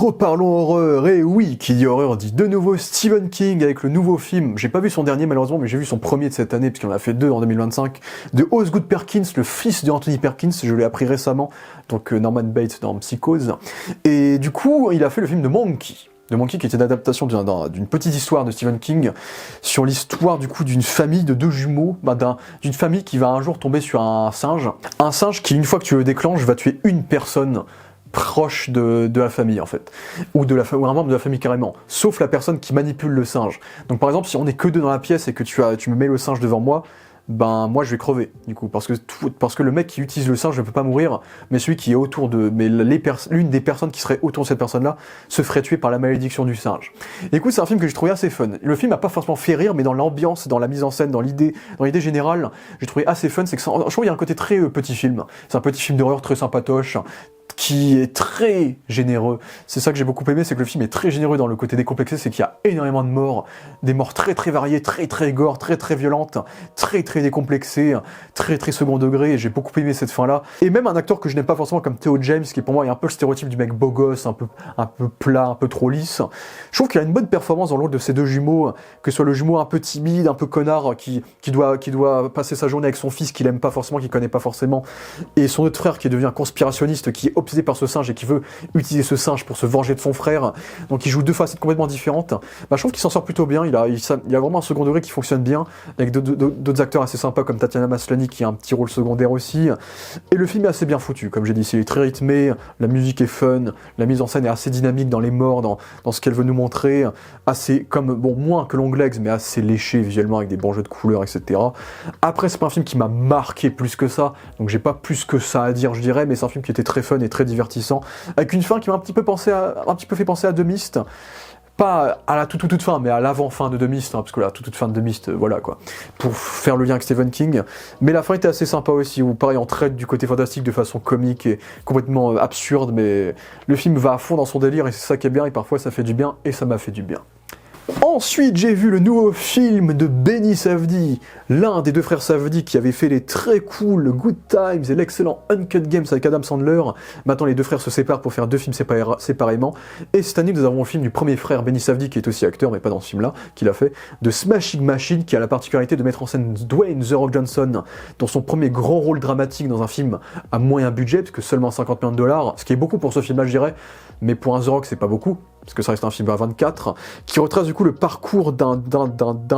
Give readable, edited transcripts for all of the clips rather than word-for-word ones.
Reparlons horreur, et oui, qui dit horreur dit de nouveau Stephen King avec le nouveau film, j'ai pas vu son dernier malheureusement, mais j'ai vu son premier de cette année, puisqu'il en a fait deux en 2025, de Osgood Perkins, le fils de Anthony Perkins, je l'ai appris récemment, donc Norman Bates dans Psychose, et du coup, il a fait le film de Monkey, qui était une adaptation d'une petite histoire de Stephen King sur l'histoire du coup d'une famille de deux jumeaux, d'une famille qui va un jour tomber sur un singe qui une fois que tu le déclenches va tuer une personne proche de la famille en fait, ou un membre de la famille carrément, sauf la personne qui manipule le singe. Donc par exemple si on est que deux dans la pièce et que tu me mets le singe devant moi, ben moi je vais crever du coup parce que le mec qui utilise le singe ne peut pas mourir, mais celui qui est autour de l'une des personnes qui serait autour de cette personne là se ferait tuer par la malédiction du singe. Et écoute, c'est un film que j'ai trouvé assez fun. Le film n'a pas forcément fait rire, mais dans l'ambiance, dans la mise en scène, dans l'idée générale, j'ai trouvé assez fun. C'est que je trouve qu'il y a un côté très petit film. C'est un petit film d'horreur très sympatoche, qui est très généreux. C'est ça que j'ai beaucoup aimé, c'est que le film est très généreux dans le côté décomplexé, c'est qu'il y a énormément de morts, des morts très très variées, très très gore, très très violentes, très très décomplexées, très très second degré, et j'ai beaucoup aimé cette fin-là. Et même un acteur que je n'aime pas forcément comme Theo James, qui pour moi est un peu le stéréotype du mec beau gosse, un peu plat, un peu trop lisse. Je trouve qu'il a une bonne performance dans le rôle de ces deux jumeaux, que ce soit le jumeau un peu timide, un peu connard, qui doit passer sa journée avec son fils qu'il aime pas forcément, qu'il connaît pas forcément, et son autre frère qui devient un conspirationniste, qui est obsédé par ce singe et qui veut utiliser ce singe pour se venger de son frère, donc il joue deux facettes complètement différentes. Je trouve qu'il s'en sort plutôt bien, il a vraiment un second degré qui fonctionne bien, avec d'autres acteurs assez sympas comme Tatiana Maslany qui a un petit rôle secondaire aussi, et le film est assez bien foutu, comme j'ai dit, il est très rythmé, la musique est fun, la mise en scène est assez dynamique dans les morts, dans ce qu'elle veut nous montrer, assez comme, bon, moins que Longlegs, mais assez léché visuellement avec des bons jeux de couleurs, etc. Après, c'est pas un film qui m'a marqué plus que ça, donc j'ai pas plus que ça à dire, je dirais, mais c'est un film qui était très fun et très divertissant, avec une fin qui m'a un petit peu fait penser à The Mist, pas à la toute fin, mais à l'avant-fin de The Mist, parce que la toute fin de The Mist, voilà quoi, pour faire le lien avec Stephen King, mais la fin était assez sympa aussi, où pareil on traite du côté fantastique de façon comique et complètement absurde, mais le film va à fond dans son délire et c'est ça qui est bien, et parfois ça fait du bien, et ça m'a fait du bien. Ensuite, j'ai vu le nouveau film de Benny Safdie, l'un des deux frères Safdie qui avait fait les très cool Good Times et l'excellent Uncut Games avec Adam Sandler. Maintenant, les deux frères se séparent pour faire deux films séparément. Et cette année, nous avons le film du premier frère Benny Safdie, qui est aussi acteur, mais pas dans ce film-là, qu'il a fait, de Smashing Machine, qui a la particularité de mettre en scène Dwayne The Rock Johnson dans son premier grand rôle dramatique dans un film à moyen budget, parce que seulement 50 millions de dollars, ce qui est beaucoup pour ce film-là, je dirais, mais pour un The Rock, c'est pas beaucoup, parce que ça reste un film à 24, qui retrace du coup le parcours d'un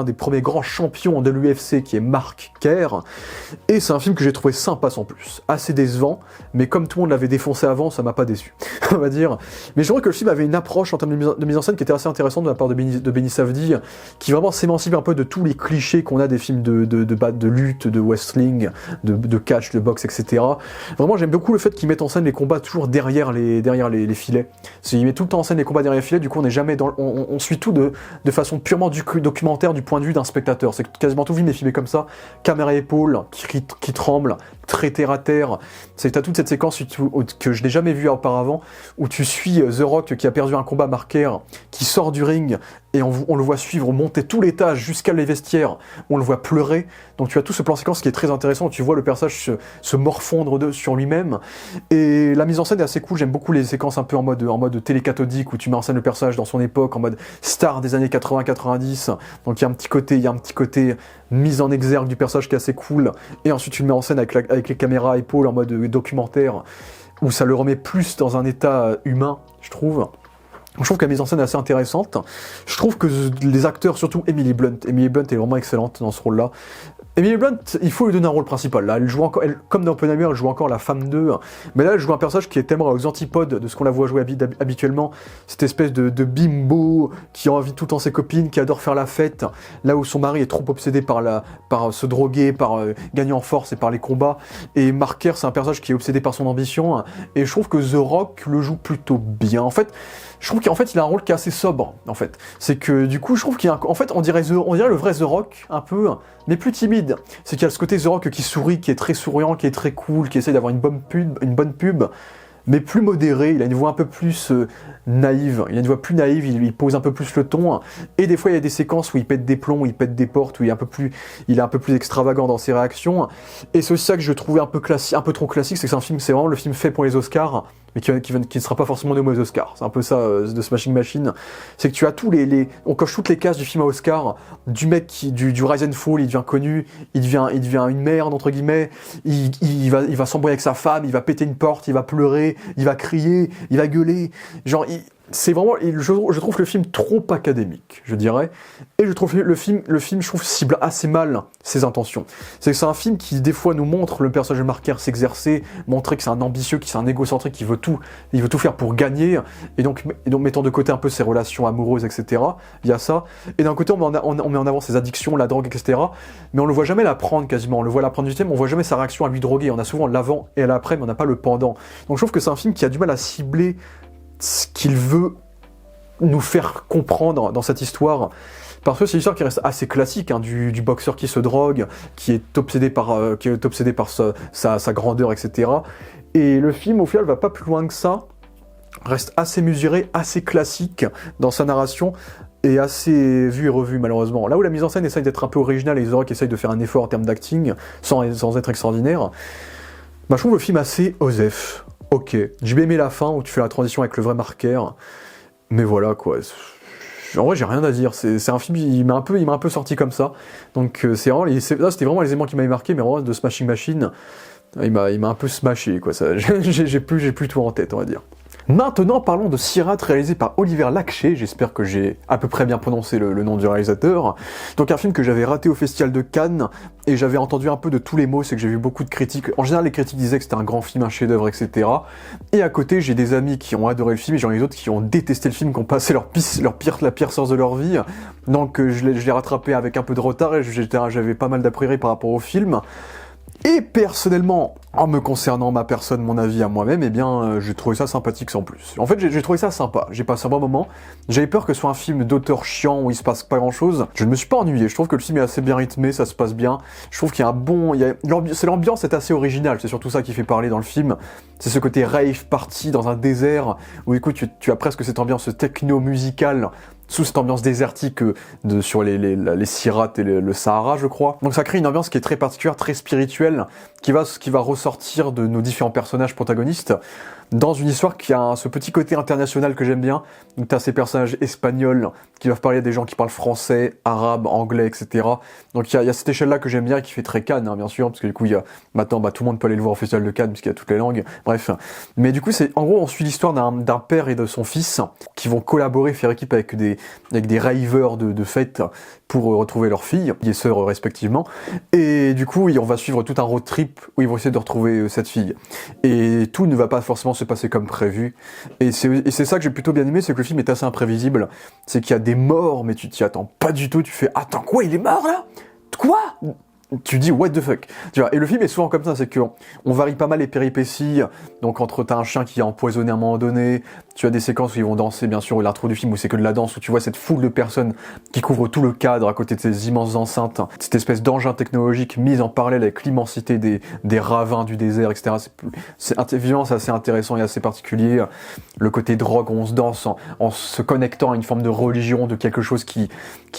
des premiers grands champions de l'UFC, qui est Mark Kerr, et c'est un film que j'ai trouvé sympa sans plus, assez décevant, mais comme tout le monde l'avait défoncé avant, ça m'a pas déçu, on va dire. Mais je trouvais que le film avait une approche en termes de mise en scène qui était assez intéressante de la part de Benny Safdie, qui vraiment s'émancipe un peu de tous les clichés qu'on a des films de lutte, de wrestling, de catch, de boxe, etc. Vraiment, j'aime beaucoup le fait qu'il mette en scène les combats toujours derrière les filets. Il met tout le temps en scène les combats derrière les filets, du coup on est jamais on suit tout de façon purement documentaire du point de vue d'un spectateur. C'est quasiment tout le film est filmé comme ça, caméra épaule, qui tremble, très terre à terre. C'est que t'as toute cette séquence que je n'ai jamais vue auparavant, où tu suis The Rock qui a perdu un combat marqué, qui sort du ring, et on le voit suivre, monter tout l'étage jusqu'à les vestiaires, on le voit pleurer. Donc tu as tout ce plan séquence qui est très intéressant, où tu vois le personnage se morfondre sur lui-même, et la mise en scène est assez cool. J'aime beaucoup les séquences un peu en mode télécathodique, où tu mets en scène le personnage dans son époque, en mode star des années 80-90, donc il y a un petit côté mise en exergue du personnage qui est assez cool, et ensuite tu le mets en scène avec les caméras à épaules en mode documentaire, où ça le remet plus dans un état humain, je trouve. Je trouve que la mise en scène est assez intéressante. Je trouve que les acteurs, surtout Emily Blunt est vraiment excellente dans ce rôle-là. Emily Blunt, il faut lui donner un rôle principal. Là, elle joue encore, comme dans Oppenheimer, elle joue encore la femme d'eux. Mais là, elle joue un personnage qui est tellement aux antipodes de ce qu'on la voit jouer habituellement. Cette espèce de bimbo qui envie tout le temps ses copines, qui adore faire la fête. Là où son mari est trop obsédé par se droguer, par gagner en force et par les combats. Et Mark Kerr, c'est un personnage qui est obsédé par son ambition. Et je trouve que The Rock le joue plutôt bien. En fait, je trouve qu'en fait, il a un rôle qui est assez sobre, en fait. C'est que, du coup, je trouve qu'il y a en fait, on dirait le vrai The Rock, un peu, mais plus timide. C'est qu'il y a ce côté The Rock qui sourit, qui est très souriant, qui est très cool, qui essaie d'avoir une bonne pub, mais plus modéré. Il a une voix un peu plus naïve. Il a une voix plus naïve, il pose un peu plus le ton. Et des fois, il y a des séquences où il pète des plombs, où il pète des portes, où il est un peu plus extravagant dans ses réactions. Et c'est aussi ça que je trouvais un peu trop classique, c'est que c'est vraiment le film fait pour les Oscars. mais qui ne sera pas forcément nommé aux Oscars. C'est un peu ça de Smashing Machine. C'est que tu as on coche toutes les cases du film à Oscar, du mec du Rise and Fall, il devient connu, il devient une merde, entre guillemets, il va s'embrouiller avec sa femme, il va péter une porte, il va pleurer, il va crier, il va gueuler. Genre, c'est vraiment, je trouve le film trop académique, je dirais, et je trouve le film, je trouve, cible assez mal ses intentions. C'est que c'est un film qui, des fois, nous montre le personnage de Marker s'exercer, montrer que c'est un ambitieux, que c'est un égocentrique, qui veut tout faire pour gagner, et donc mettant de côté un peu ses relations amoureuses, etc. Il y a ça, et d'un côté, on met en avant ses addictions, la drogue, etc., mais on le voit jamais la prendre quasiment, on le voit la prendre du thème, on voit jamais sa réaction à lui droguer, on a souvent l'avant et l'après, mais on n'a pas le pendant. Donc je trouve que c'est un film qui a du mal à cibler ce qu'il veut nous faire comprendre dans cette histoire, parce que c'est une histoire qui reste assez classique, hein, du boxeur qui se drogue, qui est obsédé par sa grandeur, etc. Et le film, au final, va pas plus loin que ça, reste assez mesuré, assez classique dans sa narration, et assez vu et revu malheureusement. Là où la mise en scène essaye d'être un peu originale, et les Rock essayent de faire un effort en termes d'acting, sans être extraordinaire, bah, je trouve le film assez osef. Ok, j'ai bien aimé la fin où tu fais la transition avec le vrai Marker, mais voilà quoi. En vrai, j'ai rien à dire. C'est un film, il m'a un peu sorti comme ça. Donc c'était vraiment les éléments qui m'avaient marqué, mais en vrai, de Smashing Machine, il m'a un peu smashé quoi. Ça, j'ai plus tout en tête, on va dire. Maintenant, parlons de Sirat, réalisé par Oliver Lakshay. J'espère que j'ai à peu près bien prononcé le nom du réalisateur. Donc un film que j'avais raté au Festival de Cannes, et j'avais entendu un peu de tous les mots, c'est que j'ai vu beaucoup de critiques. En général, les critiques disaient que c'était un grand film, un chef-d'œuvre, etc. Et à côté, j'ai des amis qui ont adoré le film, et j'en ai d'autres qui ont détesté le film, qui ont passé la pire séance de leur vie. Donc je l'ai rattrapé avec un peu de retard, et j'avais pas mal d'a priori par rapport au film. Et personnellement, en me concernant ma personne, mon avis à moi-même, eh bien, j'ai trouvé ça sympathique sans plus. En fait, j'ai trouvé ça sympa, j'ai passé un bon moment. J'avais peur que ce soit un film d'auteur chiant où il se passe pas grand-chose. Je ne me suis pas ennuyé, je trouve que le film est assez bien rythmé, ça se passe bien. Je trouve qu'il y a l'ambiance est assez originale, c'est surtout ça qui fait parler dans le film. C'est ce côté rave party dans un désert, où écoute, tu as presque cette ambiance techno-musicale, sous cette ambiance désertique sur les Sirat et le Sahara, je crois. Donc ça crée une ambiance qui est très particulière, très spirituelle, qui va ressortir de nos différents personnages protagonistes, dans une histoire qui a ce petit côté international que j'aime bien, où tu as ces personnages espagnols qui doivent parler à des gens qui parlent français, arabe, anglais, etc. Donc il y a cette échelle-là que j'aime bien et qui fait très Cannes, hein, bien sûr, parce que du coup, maintenant, tout le monde peut aller le voir au Festival de Cannes, puisqu'il y a toutes les langues, bref. Mais du coup, en gros, on suit l'histoire d'un père et de son fils qui vont collaborer, faire équipe avec des raveurs de fête pour retrouver leur fille et sœurs respectivement. Et du coup, on va suivre tout un road trip où ils vont essayer de retrouver cette fille. Et tout ne va pas forcément se passer comme prévu. Et c'est ça que j'ai plutôt bien aimé, c'est que le film est assez imprévisible. C'est qu'il y a des morts, mais tu t'y attends pas du tout. Tu fais, attends, quoi, il est mort là? Quoi? Tu dis what the fuck, tu vois. Et le film est souvent comme ça, c'est qu'on varie pas mal les péripéties. Donc t'as un chien qui est empoisonné à un moment donné, tu as des séquences où ils vont danser, bien sûr, ou l'intro du film où c'est que de la danse, où tu vois cette foule de personnes qui couvrent tout le cadre à côté de ces immenses enceintes, cette espèce d'engin technologique mise en parallèle avec l'immensité des ravins du désert, etc. Évidemment, c'est assez intéressant et assez particulier. Le côté drogue, où on se danse en se connectant à une forme de religion, de quelque chose qui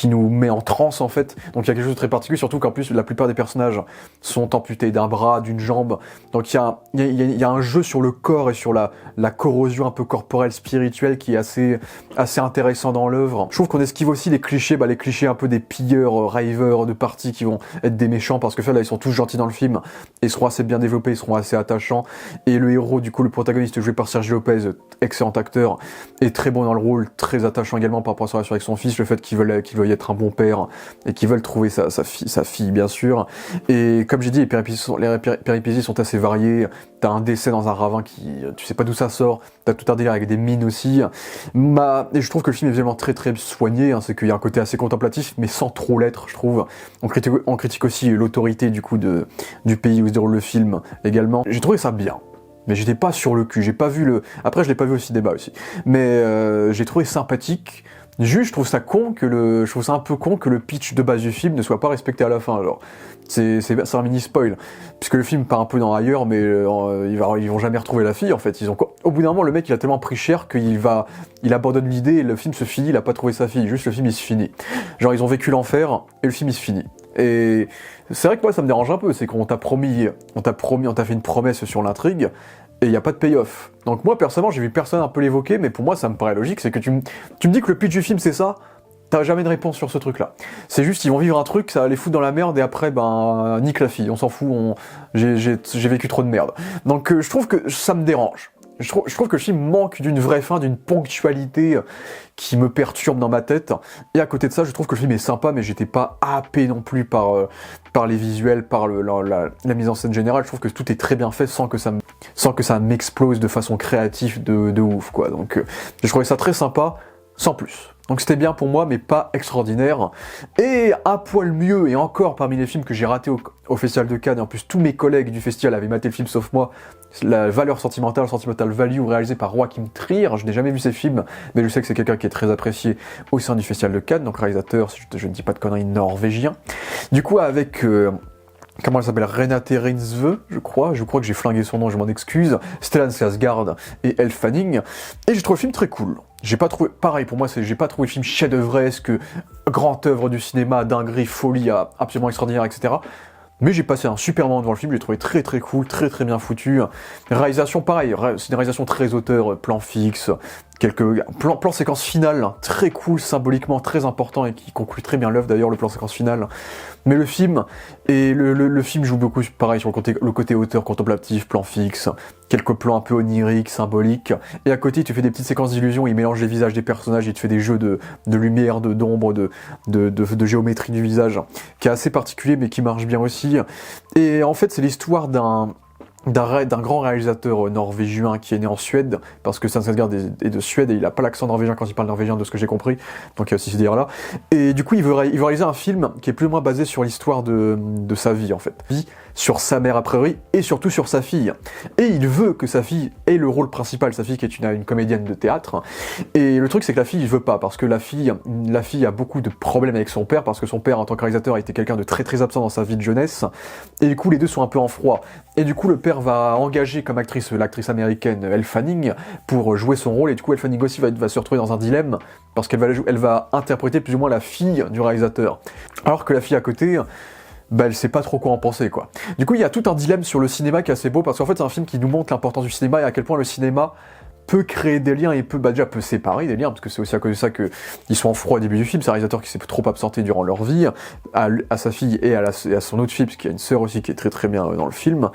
nous met en transe en fait. Donc il y a quelque chose de très particulier, surtout qu'en plus la plupart des personnages sont amputés d'un bras, d'une jambe. Donc il y a un jeu sur le corps et sur la corrosion un peu corporelle, spirituelle qui est assez intéressant dans l'œuvre. Je trouve qu'on esquive aussi les clichés un peu des pilleurs, ravers de parties qui vont être des méchants, parce que là ils sont tous gentils dans le film et ils seront assez bien développés, ils seront assez attachants. Et le héros, du coup le protagoniste joué par Sergio Lopez, excellent acteur, est très bon dans le rôle, très attachant également par rapport à sa relation avec son fils, le fait qu'il veuille être un bon père et qu'il veuille trouver sa fille bien sûr. Et comme j'ai dit, les péripéties sont assez variées. T'as un décès dans un ravin tu sais pas d'où ça sort. T'as tout un délire avec des mines aussi. Et je trouve que le film est vraiment très très soigné. Hein. C'est qu'il y a un côté assez contemplatif, mais sans trop l'être, je trouve. On critique aussi l'autorité du coup du pays où se déroule le film également. J'ai trouvé ça bien. Mais j'étais pas sur le cul. Après, je l'ai pas vu au cinéma aussi. Mais j'ai trouvé sympathique. Juste, je trouve ça un peu con que le pitch de base du film ne soit pas respecté à la fin. Alors, c'est un mini spoil, puisque le film part un peu dans ailleurs, mais ils vont jamais retrouver la fille en fait. Au bout d'un moment, le mec il a tellement pris cher il abandonne l'idée et le film se finit. Il a pas trouvé sa fille. Juste le film il se finit. Genre ils ont vécu l'enfer et le film il se finit. Et c'est vrai que moi ça me dérange un peu, c'est qu'on t'a fait une promesse sur l'intrigue, et il n'y a pas de payoff. Donc moi personnellement j'ai vu personne un peu l'évoquer, mais pour moi ça me paraît logique, c'est que tu me dis que le pitch du film c'est ça, t'as jamais de réponse sur ce truc-là. C'est juste, ils vont vivre un truc, ça va les foutre dans la merde, et après, nique la fille, on s'en fout, j'ai vécu trop de merde. Donc je trouve que ça me dérange. Je trouve que le film manque d'une vraie fin, d'une ponctualité qui me perturbe dans ma tête. Et à côté de ça, je trouve que le film est sympa, mais j'étais pas happé non plus par les visuels, par la mise en scène générale. Je trouve que tout est très bien fait sans que ça m'explose de façon créative de ouf, quoi. Donc je trouvais ça très sympa, sans plus. Donc c'était bien pour moi, mais pas extraordinaire. Et un poil mieux, et encore parmi les films que j'ai ratés au Festival de Cannes, et en plus tous mes collègues du festival avaient maté le film sauf moi, la valeur sentimentale, Sentimental Value, réalisé par Joachim Trier. Je n'ai jamais vu ces films, mais je sais que c'est quelqu'un qui est très apprécié au sein du Festival de Cannes, donc réalisateur, si je ne dis pas de conneries, norvégien. Du coup avec... comment elle s'appelle, Renate Reinsve, je crois que j'ai flingué son nom, je m'en excuse, Stellan Skarsgård et Elle Fanning, et j'ai trouvé le film très cool. J'ai pas trouvé, pareil pour moi, j'ai pas trouvé le film chef-d'œuvresque, grande œuvre du cinéma, dinguerie, folie, absolument extraordinaire, etc. Mais j'ai passé un super moment devant le film, je l'ai trouvé très très cool, très très bien foutu. Réalisation pareil, c'est une réalisation très auteur, plan fixe, quelques plan séquence finale, très cool, symboliquement très important et qui conclut très bien l'œuvre d'ailleurs, le plan séquence finale. Mais le film, le film joue beaucoup pareil sur le côté auteur contemplatif, plan fixe, quelques plans un peu oniriques, symboliques, et à côté tu fais des petites séquences d'illusions, il mélange les visages des personnages, il te fait des jeux de lumière, d'ombre, de géométrie du visage, qui est assez particulier mais qui marche bien aussi. Et en fait c'est l'histoire d'un grand réalisateur norvégien qui est né en Suède, parce que Stellan Skarsgård est de Suède et il a pas l'accent norvégien quand il parle norvégien, de ce que j'ai compris, donc il y a aussi ce délire-là. Et du coup il veut réaliser un film qui est plus ou moins basé sur l'histoire de sa vie en fait. Sur sa mère a priori, et surtout sur sa fille. Et il veut que sa fille ait le rôle principal, sa fille qui est une comédienne de théâtre. Et le truc c'est que la fille il veut pas, parce que la fille a beaucoup de problèmes avec son père, parce que son père en tant que réalisateur a été quelqu'un de très très absent dans sa vie de jeunesse, et du coup les deux sont un peu en froid. Et du coup le père va engager comme actrice l'actrice américaine Elle Fanning pour jouer son rôle, et du coup Elle Fanning aussi va se retrouver dans un dilemme, parce qu'elle va interpréter plus ou moins la fille du réalisateur. Alors que la fille à côté... elle sait pas trop quoi en penser, quoi. Du coup, il y a tout un dilemme sur le cinéma qui est assez beau, parce qu'en fait, c'est un film qui nous montre l'importance du cinéma et à quel point le cinéma peut créer des liens et peut séparer des liens, parce que c'est aussi à cause de ça qu'ils sont en froid au début du film. C'est un réalisateur qui s'est trop absenté durant leur vie, à sa fille et à son autre fille, parce qu'il y a une sœur aussi qui est très très bien dans le film.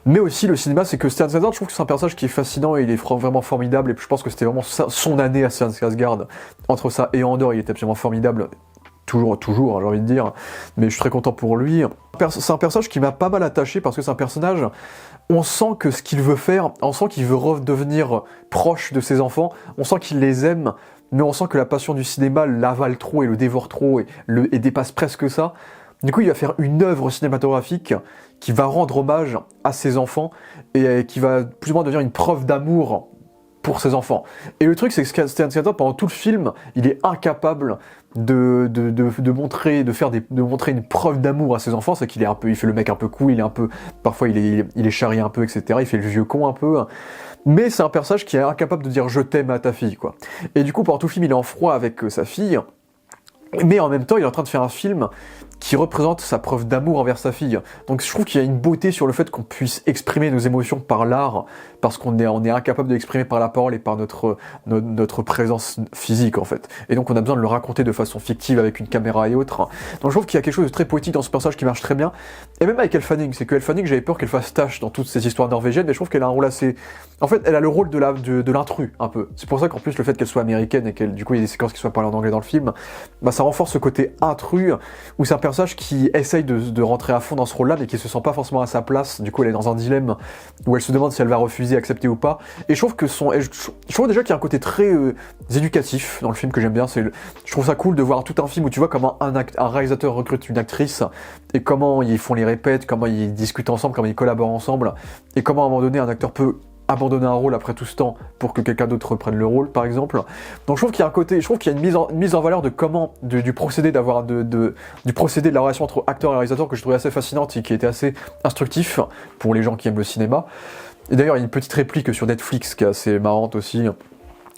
Mais aussi, le cinéma, c'est que Stellan Skarsgård, je trouve que c'est un personnage qui est fascinant et il est vraiment formidable, et je pense que c'était vraiment son année à Stellan Skarsgård. Entre ça et Andor, il était absolument formidable. Toujours, j'ai envie de dire, mais je suis très content pour lui. C'est un personnage qui m'a pas mal attaché, parce que c'est un personnage, on sent que ce qu'il veut faire, on sent qu'il veut redevenir proche de ses enfants, on sent qu'il les aime, mais on sent que la passion du cinéma l'avale trop et le dévore trop et dépasse presque ça. Du coup, il va faire une œuvre cinématographique qui va rendre hommage à ses enfants et qui va plus ou moins devenir une preuve d'amour pour ses enfants. Et le truc, c'est que Stellan Skarsgård, pendant tout le film, il est incapable de montrer une preuve d'amour à ses enfants. C'est qu'il est il fait le mec un peu cool, parfois il est charrié un peu, etc. Il fait le vieux con un peu. Mais c'est un personnage qui est incapable de dire je t'aime à ta fille, quoi. Et du coup, pendant tout le film, il est en froid avec sa fille. Mais en même temps, il est en train de faire un film qui représente sa preuve d'amour envers sa fille. Donc je trouve qu'il y a une beauté sur le fait qu'on puisse exprimer nos émotions par l'art, parce qu'on est incapable de l'exprimer par la parole et par notre présence physique en fait. Et donc on a besoin de le raconter de façon fictive avec une caméra et autres. Donc je trouve qu'il y a quelque chose de très poétique dans ce personnage qui marche très bien. Et même avec Elle Fanning, c'est que Elle Fanning, j'avais peur qu'elle fasse tâche dans toutes ces histoires norvégiennes, mais je trouve qu'elle a un rôle assez... En fait, elle a le rôle de l'intrus, un peu. C'est pour ça qu'en plus, le fait qu'elle soit américaine et du coup il y a des séquences qui soient parlées en anglais dans le film, ça renforce ce côté intrus, où c'est un personnage qui essaye de rentrer à fond dans ce rôle-là, mais qui se sent pas forcément à sa place. Du coup, elle est dans un dilemme où elle se demande si elle va refuser, accepter ou pas. Et je trouve que je trouve déjà qu'il y a un côté très éducatif dans le film que j'aime bien. Je trouve ça cool de voir tout un film où tu vois comment un réalisateur recrute une actrice et comment ils font les répètes, comment ils discutent ensemble, comment ils collaborent ensemble, et comment à un moment donné un acteur peut abandonner un rôle après tout ce temps pour que quelqu'un d'autre reprenne le rôle, par exemple. Donc je trouve qu'il y a un côté, je trouve qu'il y a une mise en valeur de comment, du procédé du procédé de la relation entre acteur et réalisateur que je trouvais assez fascinante et qui était assez instructif pour les gens qui aiment le cinéma. Et d'ailleurs, il y a une petite réplique sur Netflix qui est assez marrante aussi,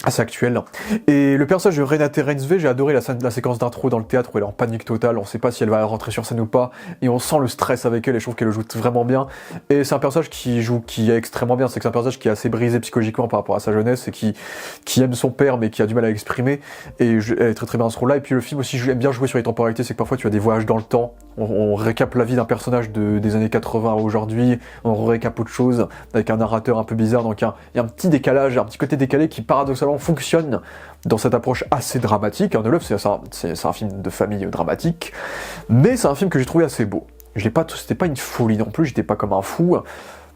assez actuel. Et le personnage de Renate Reinsve, j'ai adoré la séquence d'intro dans le théâtre où elle est en panique totale, on sait pas si elle va rentrer sur scène ou pas, et on sent le stress avec elle, et je trouve qu'elle le joue vraiment bien. Et c'est un personnage qui est extrêmement bien, c'est que c'est un personnage qui est assez brisé psychologiquement par rapport à sa jeunesse, et qui aime son père, mais qui a du mal à l'exprimer, et elle est très très bien dans ce rôle-là. Et puis le film aussi, j'aime bien jouer sur les temporalités, c'est que parfois tu as des voyages dans le temps, on récap la vie d'un personnage des années 80 à aujourd'hui, on récap autre chose, avec un narrateur un peu bizarre, donc il y a un petit décalage, un petit côté décalé qui paradoxalement fonctionne dans cette approche assez dramatique. De l'œuvre, c'est un film de famille dramatique, mais c'est un film que j'ai trouvé assez beau. C'était pas une folie non plus, j'étais pas comme un fou,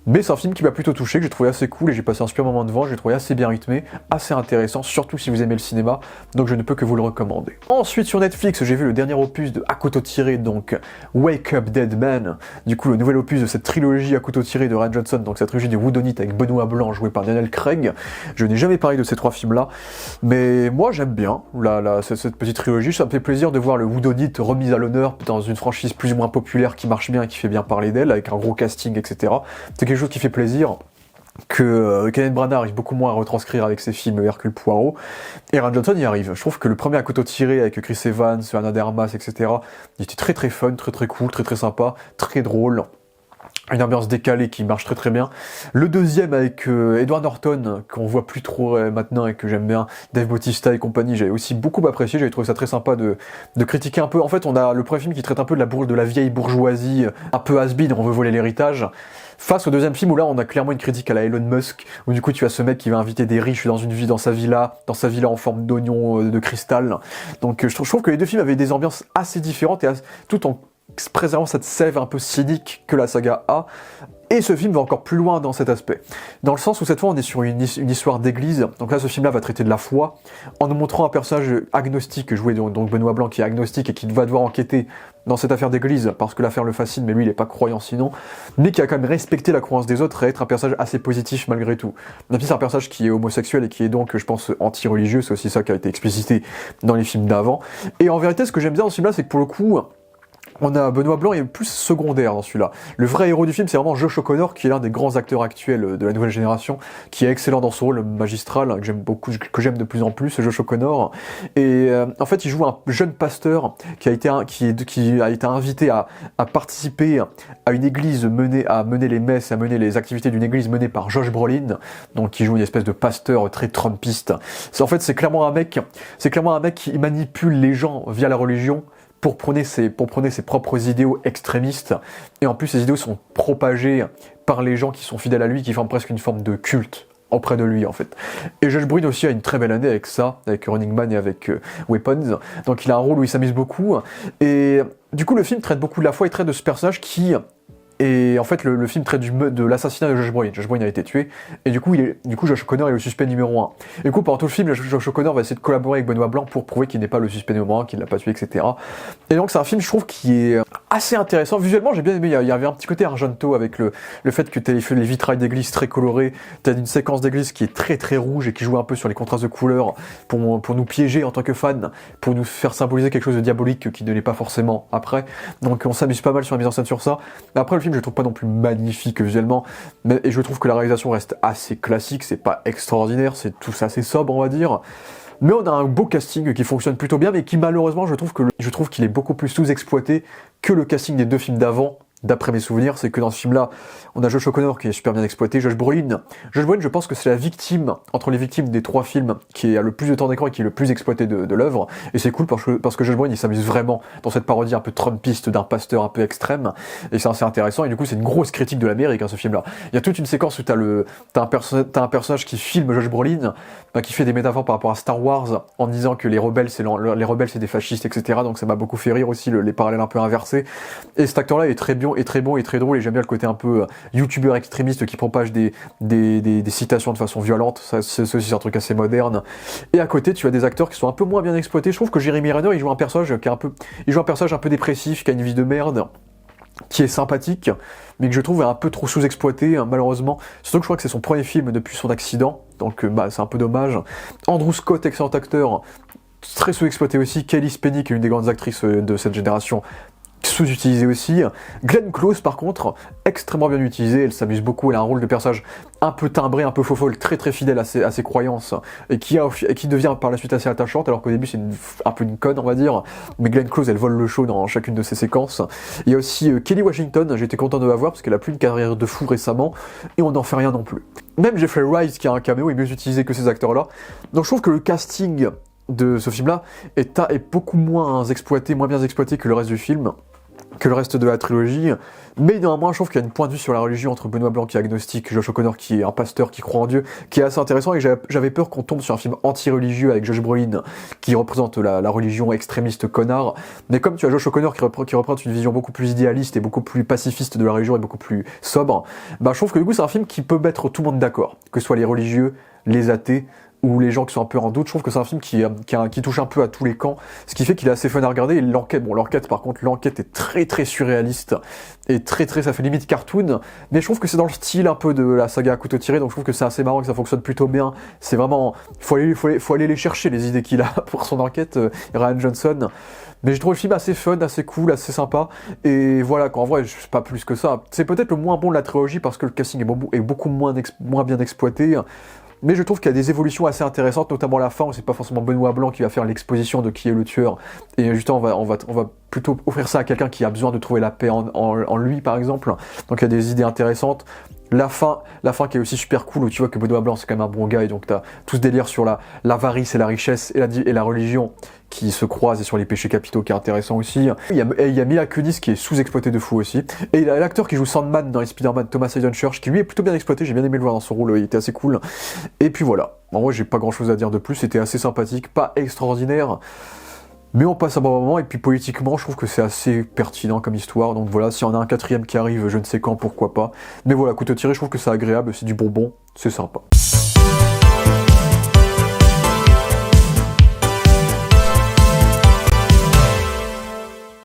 mais c'est un film qui m'a plutôt touché, que j'ai trouvé assez cool, et j'ai passé un super moment devant, j'ai trouvé assez bien rythmé, assez intéressant, surtout si vous aimez le cinéma, donc je ne peux que vous le recommander. Ensuite sur Netflix, j'ai vu le dernier opus de À couteau tiré, donc Wake Up Dead Man, du coup le nouvel opus de cette trilogie À couteau tiré de Rian Johnson, donc cette trilogie des Whodunit avec Benoît Blanc joué par Daniel Craig. Je n'ai jamais parlé de ces 3 films-là, mais moi j'aime bien cette petite trilogie, ça me fait plaisir de voir le Whodunit remis à l'honneur dans une franchise plus ou moins populaire qui marche bien et qui fait bien parler d'elle, avec un gros casting, etc. C'est quelque chose qui fait plaisir, que Kenneth Branagh arrive beaucoup moins à retranscrire avec ses films Hercule Poirot, et Rian Johnson y arrive. Je trouve que le premier À couteau tiré avec Chris Evans, Ana de Armas, etc., il était très très fun, très très cool, très très sympa, très drôle, une ambiance décalée qui marche très très bien. Le deuxième avec Edward Norton, qu'on voit plus trop maintenant et que j'aime bien, Dave Bautista et compagnie, j'avais aussi beaucoup apprécié, j'avais trouvé ça très sympa de critiquer un peu. En fait, on a le premier film qui traite un peu de la vieille bourgeoisie, un peu has-been, on veut voler l'héritage, face au deuxième film où là on a clairement une critique à la Elon Musk, où du coup tu as ce mec qui va inviter des riches dans sa villa en forme d'oignon de cristal. Donc je trouve que les deux films avaient des ambiances assez différentes, et tout en préservant cette sève un peu cynique que la saga a. Et ce film va encore plus loin dans cet aspect. Dans le sens où cette fois on est sur une histoire d'église. Donc là ce film-là va traiter de la foi, en nous montrant un personnage agnostique, joué donc Benoît Blanc, qui est agnostique et qui va devoir enquêter dans cette affaire d'église, parce que l'affaire le fascine, mais lui il est pas croyant sinon, mais qui a quand même respecté la croyance des autres et être un personnage assez positif malgré tout. Même si c'est un personnage qui est homosexuel et qui est donc, je pense, anti-religieux, c'est aussi ça qui a été explicité dans les films d'avant. Et en vérité, ce que j'aime bien dans ce film-là, c'est que pour le coup, on a Benoît Blanc est plus secondaire dans celui-là. Le vrai héros du film, c'est vraiment Josh O'Connor, qui est l'un des grands acteurs actuels de la nouvelle génération, qui est excellent dans son rôle magistral, que j'aime beaucoup, que j'aime de plus en plus, Josh O'Connor. Et en fait, il joue un jeune pasteur qui a été invité à participer à une église à mener les messes, à mener les activités d'une église menée par Josh Brolin, donc qui joue une espèce de pasteur très trumpiste. C'est clairement un mec qui manipule les gens via la religion, pour prôner ses propres idéaux extrémistes, et en plus ces idéaux sont propagés par les gens qui sont fidèles à lui, qui forment presque une forme de culte auprès de lui en fait. Et Josh Brolin aussi a une très belle année avec ça, avec Running Man et avec Weapons, donc il a un rôle où il s'amuse beaucoup, et du coup le film traite beaucoup de la foi, il traite de ce personnage qui... Et en fait, le film traite de l'assassinat de Josh Brolin. Josh Brolin a été tué, et du coup, Josh O'Connor est le suspect numéro 1. Et du coup, pendant tout le film, Josh O'Connor va essayer de collaborer avec Benoît Blanc pour prouver qu'il n'est pas le suspect numéro 1, qu'il ne l'a pas tué, etc. Et donc, c'est un film, je trouve, qui est assez intéressant. Visuellement, j'ai bien aimé. Il y avait un petit côté Argento avec le fait que tu as les vitrailles d'église très colorées. Tu as une séquence d'église qui est très très rouge et qui joue un peu sur les contrastes de couleurs pour nous piéger en tant que fans, pour nous faire symboliser quelque chose de diabolique qui ne l'est pas forcément après. Donc, on s'amuse pas mal sur la mise en scène sur ça. Mais après, le film, je le trouve pas non plus magnifique visuellement, et je trouve que la réalisation reste assez classique, c'est pas extraordinaire, c'est tout assez sobre, on va dire. Mais on a un beau casting qui fonctionne plutôt bien, mais qui malheureusement, je trouve qu'il est beaucoup plus sous-exploité que le casting des deux films d'avant. D'après mes souvenirs, c'est que dans ce film-là, on a Josh O'Connor qui est super bien exploité, Josh Brolin, je pense que c'est la victime, entre les victimes des 3 films, qui a le plus de temps d'écran et qui est le plus exploité de l'œuvre, et c'est cool parce que Josh Brolin, il s'amuse vraiment dans cette parodie un peu trumpiste d'un pasteur un peu extrême, et c'est assez intéressant, et du coup c'est une grosse critique de l'Amérique, ce film-là. Il y a toute une séquence où t'as un personnage qui filme Josh Brolin, qui fait des métaphores par rapport à Star Wars, en disant que les rebelles c'est des fascistes, etc., donc ça m'a beaucoup fait rire aussi, les parallèles un peu inversés, et cet acteur-là est très bien, est très bon et très drôle, et j'aime bien le côté un peu youtubeur extrémiste qui propage des citations de façon violente, c'est aussi un truc assez moderne. Et à côté tu as des acteurs qui sont un peu moins bien exploités. Je trouve que Jeremy Renner il joue un personnage un peu dépressif, qui a une vie de merde, qui est sympathique, mais que je trouve un peu trop sous-exploité, malheureusement. Surtout que je crois que c'est son premier film depuis son accident, donc c'est un peu dommage. Andrew Scott, excellent acteur, très sous-exploité aussi. Kelly Spenny, qui est une des grandes actrices de cette génération, sous-utilisée aussi. Glenn Close par contre, extrêmement bien utilisée, elle s'amuse beaucoup, elle a un rôle de personnage un peu timbré, un peu faux-folle, très très fidèle à ses croyances, et qui devient par la suite assez attachante, alors qu'au début c'est un peu une conne on va dire, mais Glenn Close elle vole le show dans chacune de ses séquences. Il y a aussi Kelly Washington, j'étais content de la voir parce qu'elle a plus une carrière de fou récemment, et on n'en fait rien non plus. Même Jeffrey Wright qui a un caméo est mieux utilisé que ces acteurs-là, donc je trouve que le casting de ce film-là est beaucoup moins bien exploité que le reste du film, que le reste de la trilogie, mais néanmoins je trouve qu'il y a une point de vue sur la religion entre Benoît Blanc qui est agnostique, Josh O'Connor qui est un pasteur qui croit en Dieu, qui est assez intéressant, et j'avais peur qu'on tombe sur un film anti-religieux avec Josh Brolin qui représente la religion extrémiste connard, mais comme tu as Josh O'Connor qui représente une vision beaucoup plus idéaliste et beaucoup plus pacifiste de la religion et beaucoup plus sobre, bah je trouve que du coup c'est un film qui peut mettre tout le monde d'accord, que ce soit les religieux, les athées, ou les gens qui sont un peu en doute. Je trouve que c'est un film qui touche un peu à tous les camps, ce qui fait qu'il est assez fun à regarder. Et l'enquête par contre, l'enquête est très très surréaliste, et ça fait limite cartoon, mais je trouve que c'est dans le style un peu de la saga à couteau tiré, donc je trouve que c'est assez marrant, que ça fonctionne plutôt bien. C'est vraiment, faut aller les chercher, les idées qu'il a pour son enquête, Ryan Johnson. Mais je trouve le film assez fun, assez cool, assez sympa, et voilà, quoi, en vrai, je sais pas plus que ça. C'est peut-être le moins bon de la trilogie, parce que le casting est beaucoup moins bien exploité, mais je trouve qu'il y a des évolutions assez intéressantes, notamment à la fin où c'est pas forcément Benoît Blanc qui va faire l'exposition de qui est le tueur, et justement on va plutôt offrir ça à quelqu'un qui a besoin de trouver la paix en lui par exemple, donc il y a des idées intéressantes. La fin qui est aussi super cool, où tu vois que Benoît Blanc c'est quand même un bon gars, et donc t'as tout ce délire sur l'avarice et la richesse et la religion qui se croisent, et sur les péchés capitaux qui est intéressant aussi. Il y a Mila Kunis qui est sous-exploité de fou aussi, et il y a l'acteur qui joue Sandman dans les Spider-Man, Thomas Haden Church, qui lui est plutôt bien exploité, j'ai bien aimé le voir dans son rôle, il était assez cool. Et puis voilà, en vrai j'ai pas grand chose à dire de plus, c'était assez sympathique, pas extraordinaire, mais on passe un bon moment, et puis politiquement je trouve que c'est assez pertinent comme histoire, donc voilà, si on a un quatrième qui arrive, je ne sais quand, pourquoi pas. Mais voilà, couteau tiré, je trouve que c'est agréable, c'est du bonbon, c'est sympa.